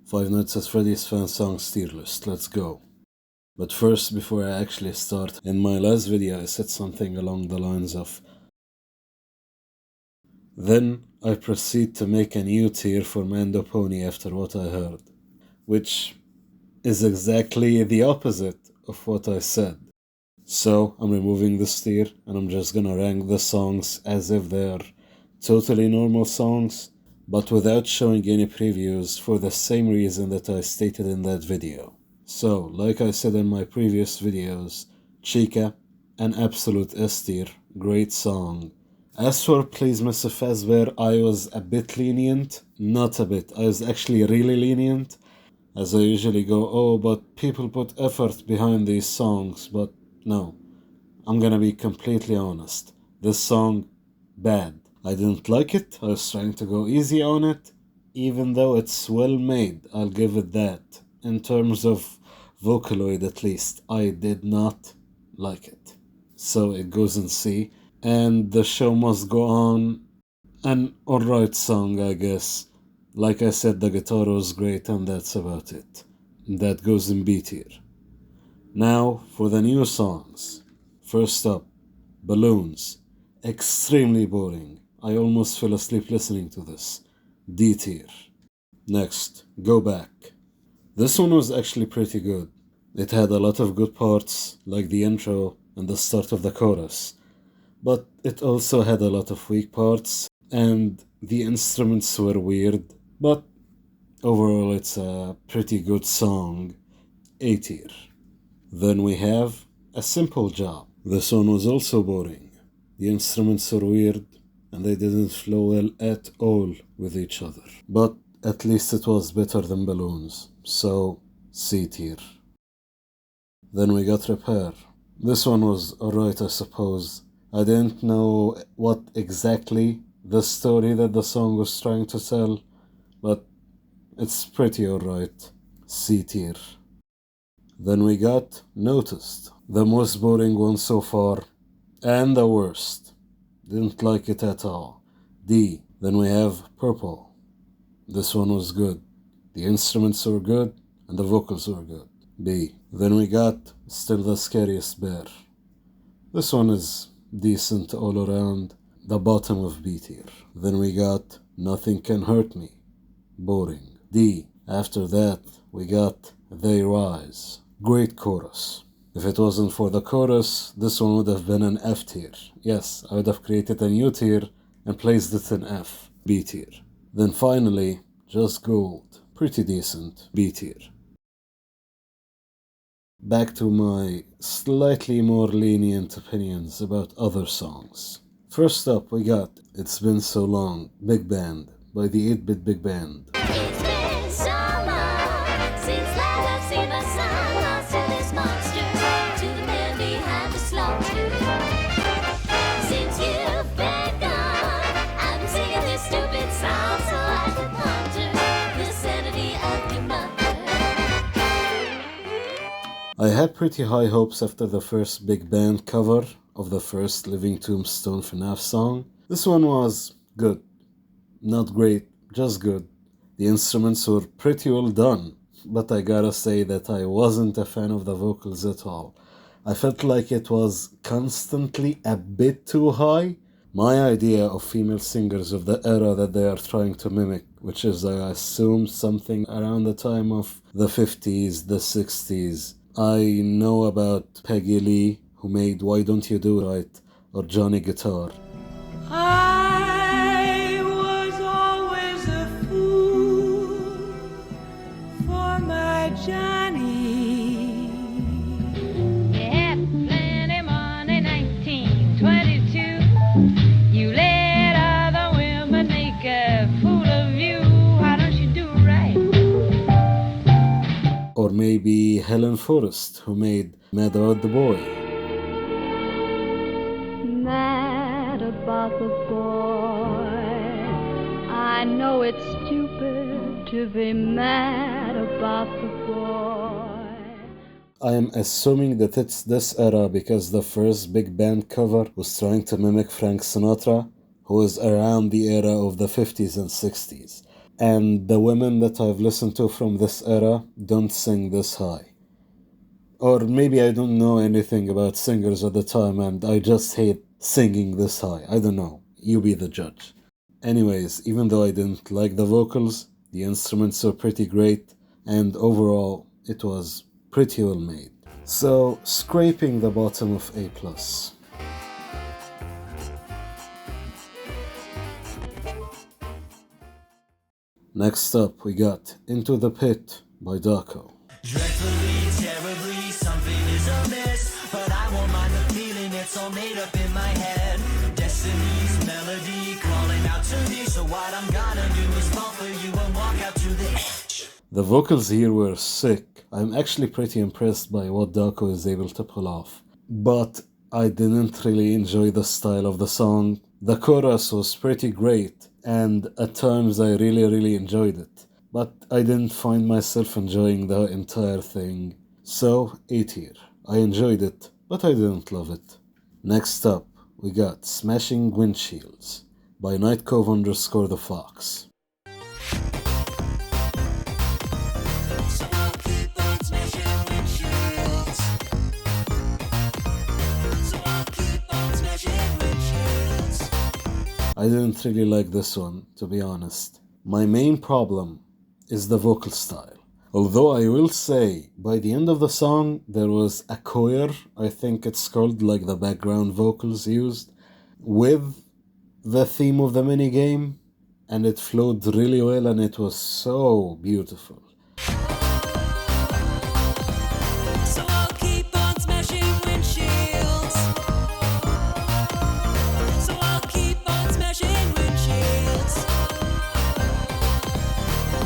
Five Nights at Freddy's fan songs tier list. Let's go. But first, before I actually start, in my last video I said something along the lines of then I proceed to make a new tier for Mando Pony after what I heard, which is exactly the opposite of what I said. So I'm removing this tier and I'm just gonna rank the songs as if they're totally normal songs, but without showing any previews for the same reason that I stated in that video. So, like I said in my previous videos, Chica, an absolute S tier, great song. As for Please Mr. Fazbear, I was a bit lenient, not a bit, I was actually really lenient, as I usually go, oh, but people put effort behind these songs, but no, I'm gonna be completely honest. This song, bad. I didn't like it, I was trying to go easy on it, even though it's well made, I'll give it that. In terms of Vocaloid at least, I did not like it. So it goes in C, and The Show Must Go On, an alright song I guess. Like I said, the guitar was great and that's about it. That goes in B tier. Now for the new songs. First up, Balloons. Extremely boring. I almost fell asleep listening to this. D tier. Next, Go Back. This one was actually pretty good. It had a lot of good parts, like the intro and the start of the chorus. But it also had a lot of weak parts, and the instruments were weird. But overall, it's a pretty good song. A tier. Then we have A Simple Job. This one was also boring. The instruments are weird, and they didn't flow well at all with each other. But at least it was better than Balloons, so C tier. Then we got Repair. This one was alright, I suppose. I didn't know what exactly the story that the song was trying to tell, but it's pretty alright. C tier. Then we got Noticed, the most boring one so far, and the worst. Didn't like it at all. D. Then we have Purple. This one was good. The instruments were good, and the vocals were good. B. Then we got Still the Scariest Bear. This one is decent all around, the bottom of B tier. Then we got Nothing Can Hurt Me. Boring. D. After that, we got They Rise. Great chorus. If it wasn't for the chorus, this one would have been an F tier. Yes, I would have created a new tier and placed it in F. B tier. Then finally, Just Gold. Pretty decent. B tier. Back to my slightly more lenient opinions about other songs. First up, we got It's Been So Long, Big Band, by the 8-Bit Big Band. It's been so long since last I've seen my son lost to this monster, to the man behind the slaughter. Since you've been gone, I've been singing this stupid song so I can ponder the sanity of your mother. I had pretty high hopes after the first big band cover of the first Living Tombstone FNAF song. This one was good. Not great, just good. The instruments were pretty well done, but I gotta say that I wasn't a fan of the vocals at all. I felt like it was constantly a bit too high. My idea of female singers of the era that they are trying to mimic, which is, I assume, something around the time of the 50s, the 60s. I know about Peggy Lee, who made Why Don't You Do Right, or Johnny Guitar. I was always a fool for my Johnny. You had plenty money, 1922. You let other women make a fool of you. Why don't you do right? Or maybe Helen Forrest, who made Mad About the Boy. Mad about the boy. I know it's stupid to be mad about the boy. I am assuming that it's this era because the first big band cover was trying to mimic Frank Sinatra, who was around the era of the 50s and 60s. and the women that I've listened to from this era don't sing this high. Or maybe I don't know anything about singers at the time and I just hate singing this high. I don't know. You be the judge. Anyways, even though I didn't like the vocals, the instruments were pretty great, and overall it was pretty well made. So, scraping the bottom of A+. Next up, we got Into the Pit by Daco. Dreadfully, terribly, something is amiss. But I won't mind the feeling, it's all made up in my head. Destiny's melody calling out to me. So what I'm gonna do is fall for you and walk out to the edge. The vocals here were sick. I'm actually pretty impressed by what Daco is able to pull off. But I didn't really enjoy the style of the song. The chorus was pretty great, and at times I really enjoyed it. But I didn't find myself enjoying the entire thing. So, A tier. I enjoyed it, but I didn't love it. Next up, we got Smashing Windshields by Nightcove_the Fox. So I'll keep on smashing windshields. So I'll keep on smashing windshields. I didn't really like this one, to be honest. My main problem is the vocal style. Although I will say, by the end of the song, there was a choir, I think it's called, like the background vocals used, with the theme of the minigame, and it flowed really well and it was so beautiful. So I'll keep on smashing windshields. So I'll keep on smashing windshields.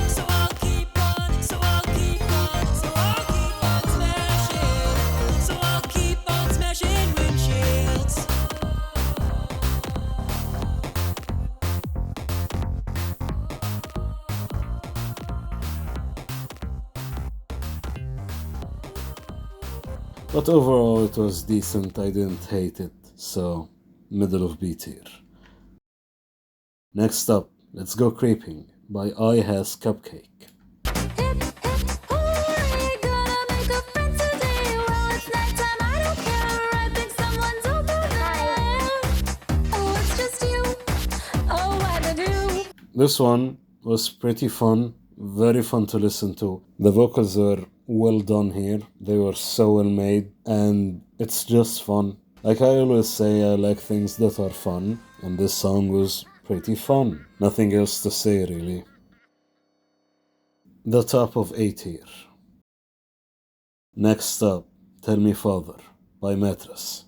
So I'll keep on, so I'll keep on, so I'll keep on smashing. So I'll keep on smashing windshields. But overall it was decent, I didn't hate it, so middle of B tier. Next up, let's go Creeping by I Has Cupcake. Hip, hip, hooray, gonna make a friend today. Well, it's nighttime, I don't care. I think someone's over there. Oh, it's just you. Oh, what to do? This one was pretty fun, very fun to listen to. The vocals were well done here, they were so well made, and it's just fun. Like I always say, I like things that are fun, and this song was pretty fun. Nothing else to say really. The top of A tier. Next up, Tell Me Father by Mattress.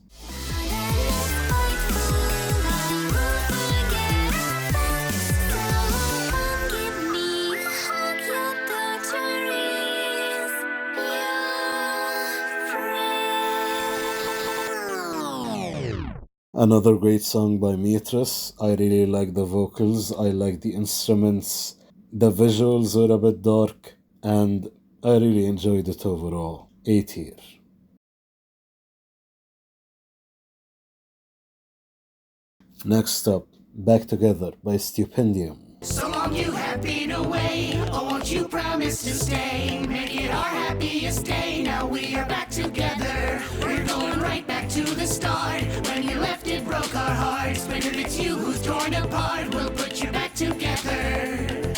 Another great song by Mattress. I really like the vocals, I like the instruments, the visuals were a bit dark, and I really enjoyed it overall. A tier. Next up, Back Together by Stupendium. So long you have been away, oh won't you promise to stay? Make it our happiest day, now we are back together. We're going right back to the start. When you left it broke our hearts, but if it's you who's torn apart, we'll put you back together.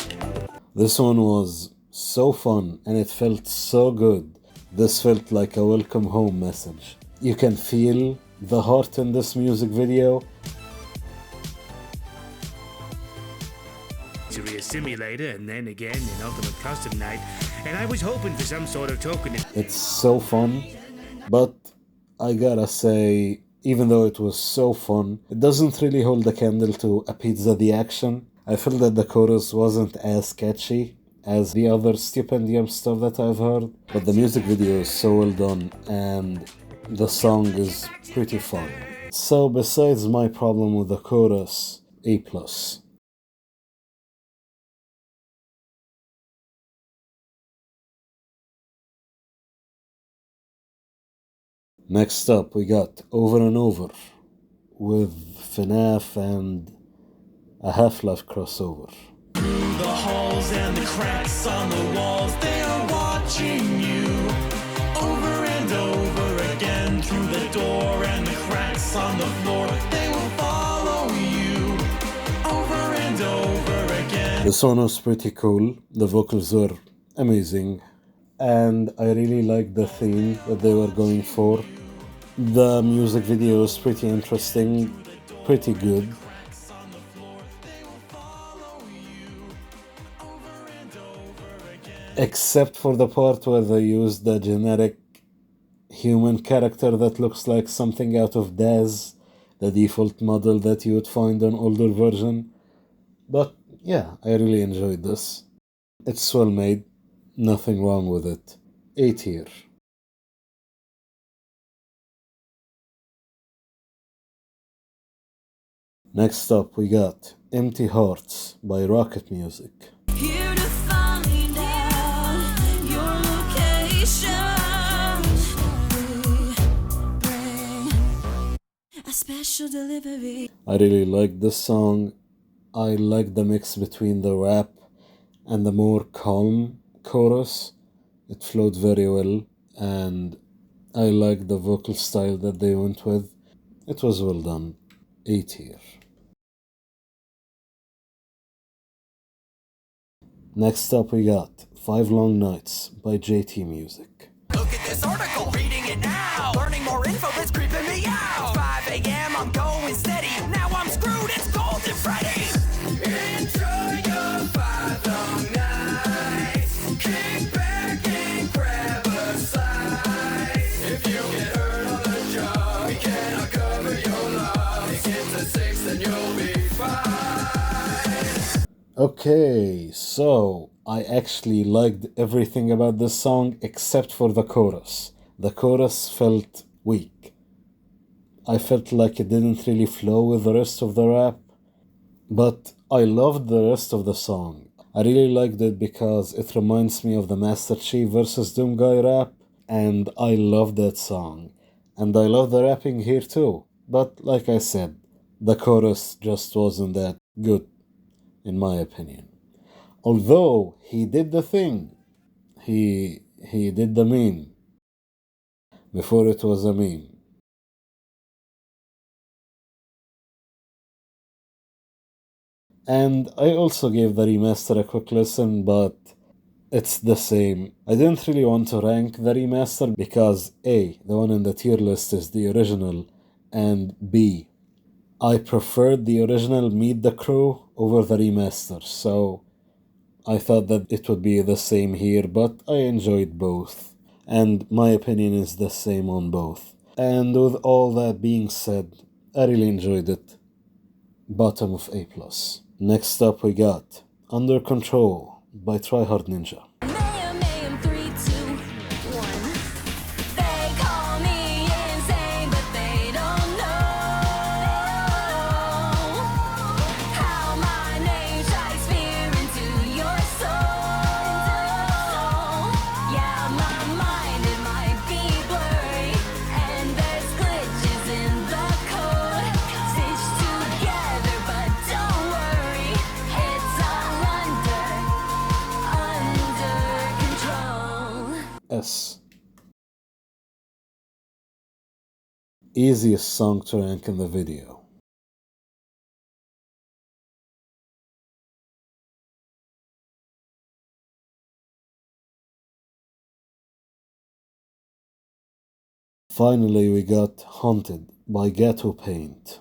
This one was so fun and it felt so good. This felt like a welcome home message. You can feel the heart in this music video. A simulator and then again an ultimate custom night, and I was hoping for some sort of token. It's so fun, but I gotta say, even though it was so fun, it doesn't really hold a candle to A Pizza the Action. I feel that the chorus wasn't as catchy as the other Stupendium stuff that I've heard, but the music video is so well done and the song is pretty fun. So besides my problem with the chorus, A+. Next up, we got Over and Over with FNAF and a Half-Life crossover. through the halls and the cracks on the walls. They are watching you over and over again through the door and the cracks on the floor. They will follow you over and over again. The song was pretty cool, the vocals were amazing, and I really liked the theme that they were going for. The music video was pretty interesting, pretty good. Except for the part where they used the generic human character that looks like something out of Daz, the default model that you would find on older version. But yeah, I really enjoyed this. It's well made, nothing wrong with it. A tier. Next up we got Empty Hearts by Rocket Music. Here to find out your location. We bring a special delivery. I really like this song. I like the mix between the rap and the more calm chorus. It flowed very well, and I like the vocal style that they went with. It was well done. A tier. Next up we got 5 Long Nights by JT Music. Look at this article, reading it now. Learning more info, it's creeping me out. 5 a.m., I'm going steady. Now I'm screwed, it's Golden Freddy. Enjoy your 5 long nights. Kick back and grab a slice. If you get hurt on the job, we cannot cover your loss. Take it to 6, then you'll be fine. Okay, so I actually liked everything about this song except for the chorus. The chorus felt weak. I felt like it didn't really flow with the rest of the rap, but I loved the rest of the song. I really liked it because it reminds me of the Master Chief versus Doom Guy rap, and I love that song. And I love the rapping here too, but like I said, the chorus just wasn't that good, in my opinion. Although he did the thing, he did the meme before it was a meme. And I also gave the remaster a quick listen, but it's the same. I didn't really want to rank the remaster because A, the one in the tier list is the original, and B, I preferred the original Meet the Crew over the remaster, so I thought that it would be the same here, but I enjoyed both, and my opinion is the same on both. And with all that being said, I really enjoyed it. Bottom of A+. Next up we got Under Control by Tryhard Ninja. Mayhem, mayhem, 3, 2, 1. They call me insane, but they don't know how my name strikes fear into your soul. Yeah, my mind, it might be blurry, and there's glitches in the code, stitched together, but don't worry, it's all under control. S. Easiest song to rank in the video. Finally we got Haunted by Ghetto Paint.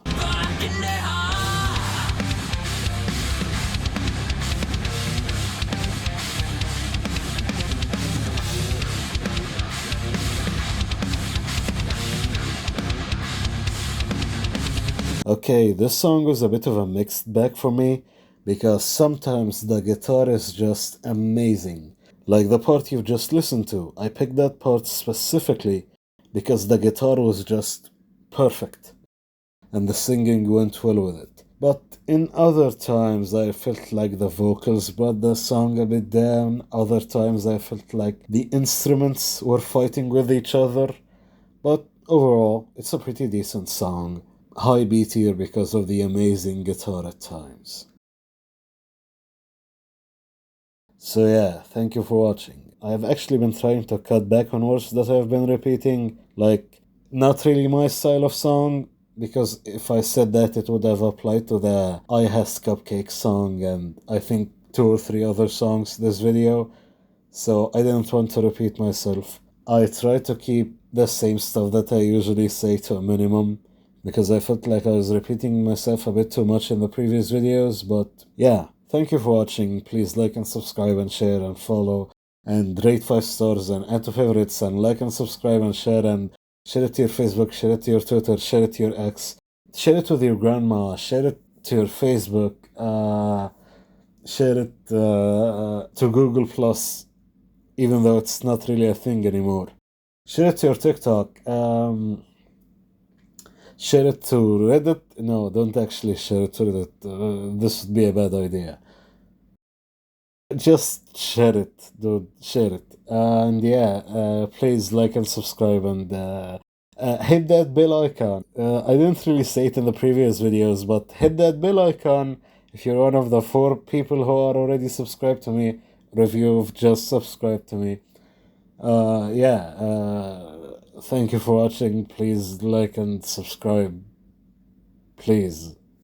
Okay, this song was a bit of a mixed bag for me because sometimes the guitar is just amazing. Like the part you've just listened to, I picked that part specifically because the guitar was just perfect and the singing went well with it. But in other times I felt like the vocals brought the song a bit down. Other times I felt like the instruments were fighting with each other. But overall, it's a pretty decent song. High B tier because of the amazing guitar at times. So yeah, thank you for watching. I've actually been trying to cut back on words that I've been repeating, like not really my style of song, because if I said that it would have applied to the I Has Cupcake song and I think 2 or 3 other songs this video, so I didn't want to repeat myself. I tried to keep the same stuff that I usually say to a minimum, because I felt like I was repeating myself a bit too much in the previous videos, but yeah, thank you for watching. Please like and subscribe and share and follow and rate 5 stars and add to favorites and like and subscribe and share it to your Facebook, share it to your Twitter, share it to your ex, share it with your grandma, share it to your Facebook, share it to Google Plus, even though it's not really a thing anymore. Share it to your TikTok. Share it to Reddit. No, don't actually share it to Reddit. This would be a bad idea. Just share it, dude. Share it. And yeah, please like and subscribe and hit that bell icon. I didn't really say it in the previous videos, but hit that bell icon if you're one of the 4 people who are already subscribed to me, or if you've just subscribed to me. Thank you for watching. Please like and subscribe. Please.